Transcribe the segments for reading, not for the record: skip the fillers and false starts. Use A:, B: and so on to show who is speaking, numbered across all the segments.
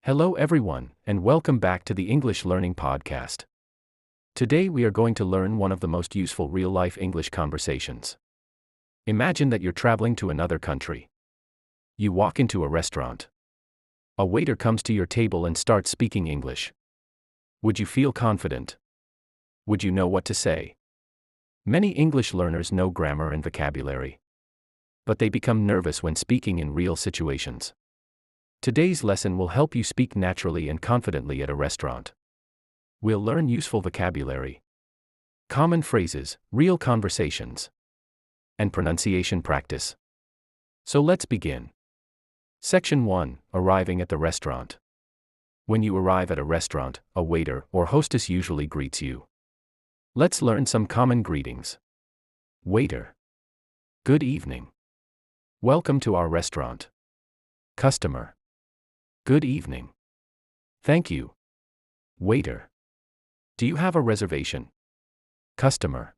A: Hello everyone, and welcome back to the English Learning Podcast. Today we are going to learn one of the most useful real-life English conversations. Imagine that you're traveling to another country. You walk into a restaurant. A waiter comes to your table and starts speaking English. Would you feel confident? Would you know what to say? Many English learners know grammar and vocabulary. But they become nervous when speaking in real situations. Today's lesson will help you speak naturally and confidently at a restaurant. We'll learn useful vocabulary, common phrases, real conversations, and pronunciation practice. So let's begin. Section 1. Arriving at the restaurant. When you arrive at a restaurant, a waiter or hostess usually greets you. Let's learn some common greetings. Waiter. Good evening. Welcome to our restaurant. Customer. Good evening. Thank you. Waiter. Do you have a reservation? Customer.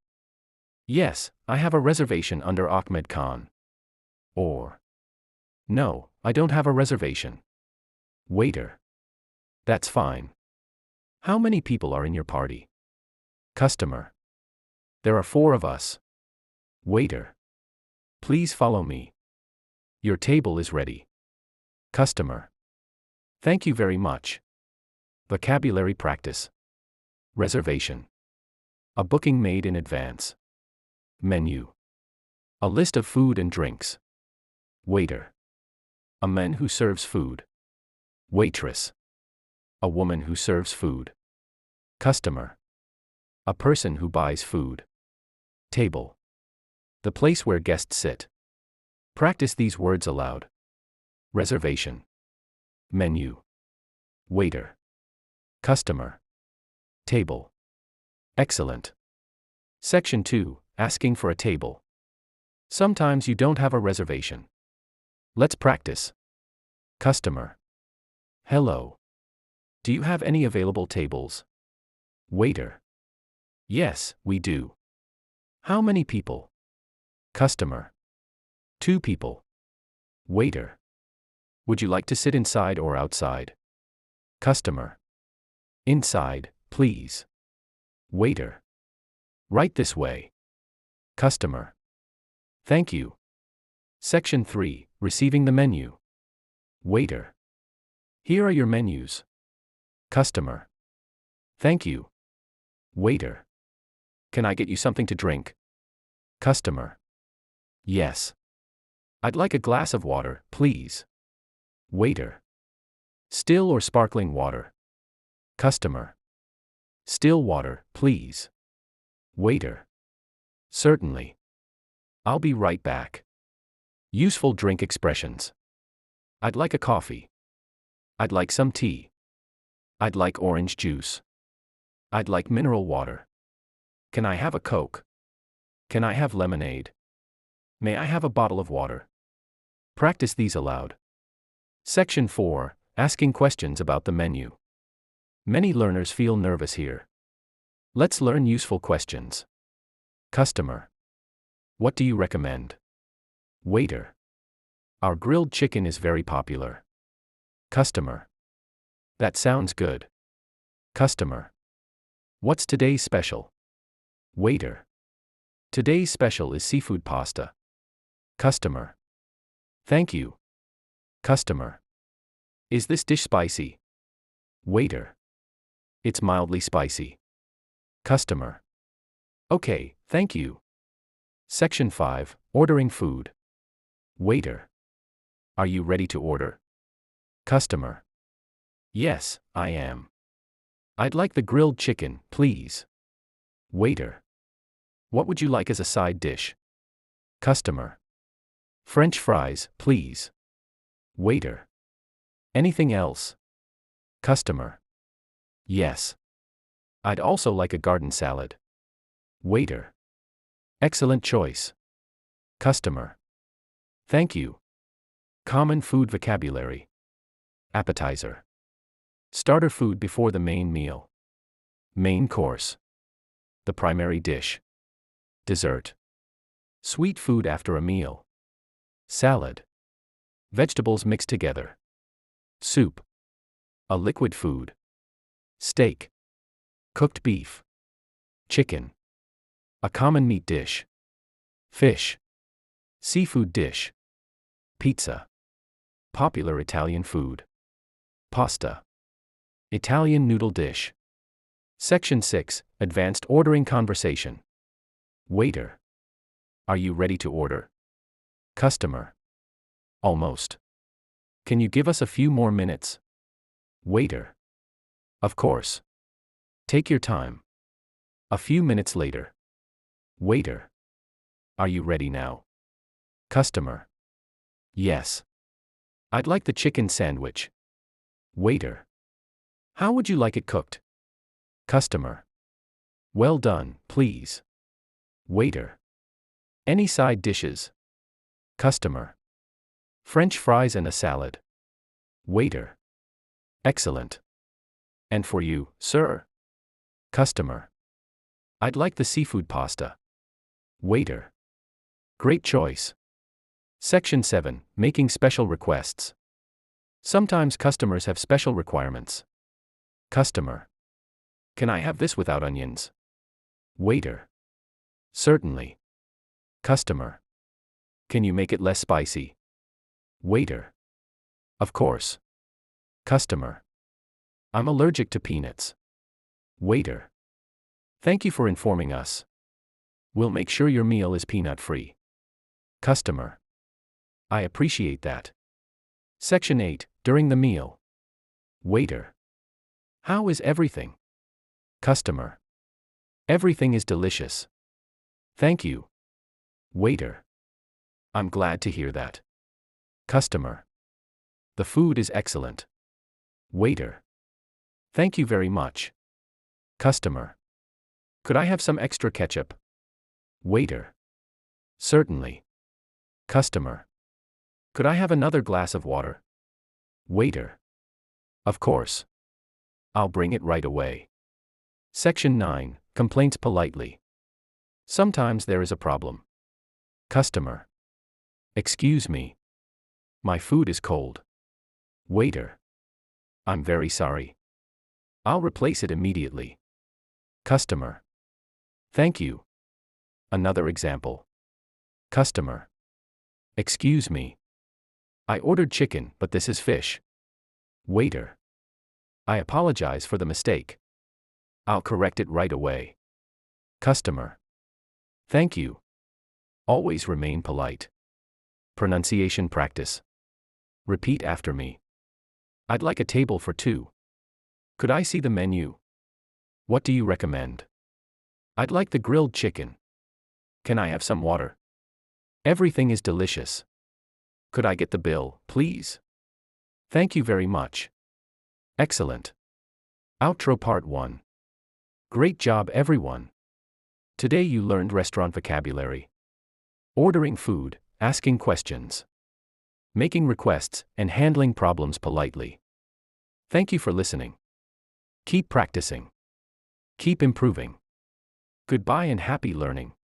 A: Yes, I have a reservation under Ahmed Khan. Or. No, I don't have a reservation. Waiter. That's fine. How many people are in your party? Customer. There are 4 of us. Waiter. Please follow me. Your table is ready. Customer. Thank you very much. Vocabulary practice. Reservation. A booking made in advance. Menu. A list of food and drinks. Waiter. A man who serves food. Waitress. A woman who serves food. Customer. A person who buys food. Table. The place where guests sit. Practice these words aloud. Reservation. Menu. Waiter. Customer. Table. Excellent. Section 2. Asking for a table. Sometimes you don't have a reservation. Let's practice. Customer. Hello. Do you have any available tables? Waiter. Yes, we do. How many people? Customer. 2 people. Waiter. Would you like to sit inside or outside? Customer. Inside, please. Waiter. Right this way. Customer. Thank you. Section 3. Receiving the menu. Waiter. Here are your menus. Customer. Thank you. Waiter. Can I get you something to drink? Customer. Yes. I'd like a glass of water, please. Waiter. Still or sparkling water? Customer. Still water, please. Waiter. Certainly. I'll be right back. Useful drink expressions. I'd like a coffee. I'd like some tea. I'd like orange juice. I'd like mineral water. Can I have a Coke? Can I have lemonade? May I have a bottle of water? Practice these aloud. Section 4. Asking questions about the menu. Many learners feel nervous here. Let's learn useful questions. Customer. What do you recommend? Waiter. Our grilled chicken is very popular. Customer. That sounds good. Customer. What's today's special? Waiter. Today's special is seafood pasta. Customer. Thank you. Customer. Is this dish spicy? Waiter. It's mildly spicy. Customer. Okay, thank you. Section 5. Ordering food. Waiter. Are you ready to order? Customer. Yes, I am. I'd like the grilled chicken, please. Waiter. What would you like as a side dish? Customer. French fries, please. Waiter. Anything else? Customer. Yes. I'd also like a garden salad. Waiter. Excellent choice. Customer. Thank you. Common food vocabulary. Appetizer. Starter food before the main meal. Main course. The primary dish. Dessert. Sweet food after a meal. Salad. Vegetables mixed together. Soup. A liquid food. Steak. Cooked beef. Chicken. A common meat dish. Fish. Seafood dish. Pizza. Popular Italian food. Pasta. Italian noodle dish. Section 6, Advanced Ordering Conversation. Waiter. Are you ready to order? Customer. Almost. Can you give us a few more minutes? Waiter. Of course. Take your time. A few minutes later. Waiter. Are you ready now? Customer. Yes. I'd like the chicken sandwich. Waiter. How would you like it cooked? Customer. Well done, please. Waiter. Any side dishes? Customer. French fries and a salad. Waiter. Excellent. And for you, sir? Customer. I'd like the seafood pasta. Waiter. Great choice. Section 7, Making Special Requests. Sometimes customers have special requirements. Customer. Can I have this without onions? Waiter. Certainly. Customer. Can you make it less spicy? Waiter. Of course. Customer. I'm allergic to peanuts. Waiter. Thank you for informing us. We'll make sure your meal is peanut-free. Customer. I appreciate that. Section 8, During the meal. Waiter. How is everything? Customer. Everything is delicious. Thank you. Waiter. I'm glad to hear that. Customer. The food is excellent. Waiter. Thank you very much. Customer. Could I have some extra ketchup? Waiter. Certainly. Customer. Could I have another glass of water? Waiter. Of course. I'll bring it right away. Section 9, Complaints politely. Sometimes there is a problem. Customer. Excuse me. My food is cold. Waiter. I'm very sorry. I'll replace it immediately. Customer. Thank you. Another example. Customer. Excuse me. I ordered chicken, but this is fish. Waiter. I apologize for the mistake. I'll correct it right away. Customer. Thank you. Always remain polite. Pronunciation practice. Repeat after me. I'd like a table for two. Could I see the menu? What do you recommend? I'd like the grilled chicken. Can I have some water? Everything is delicious. Could I get the bill, please? Thank you very much. Excellent. Outro Part 1. Great job, everyone. Today you learned restaurant vocabulary. Ordering food, asking questions, making requests, and handling problems politely. Thank you for listening. Keep practicing. Keep improving. Goodbye and happy learning.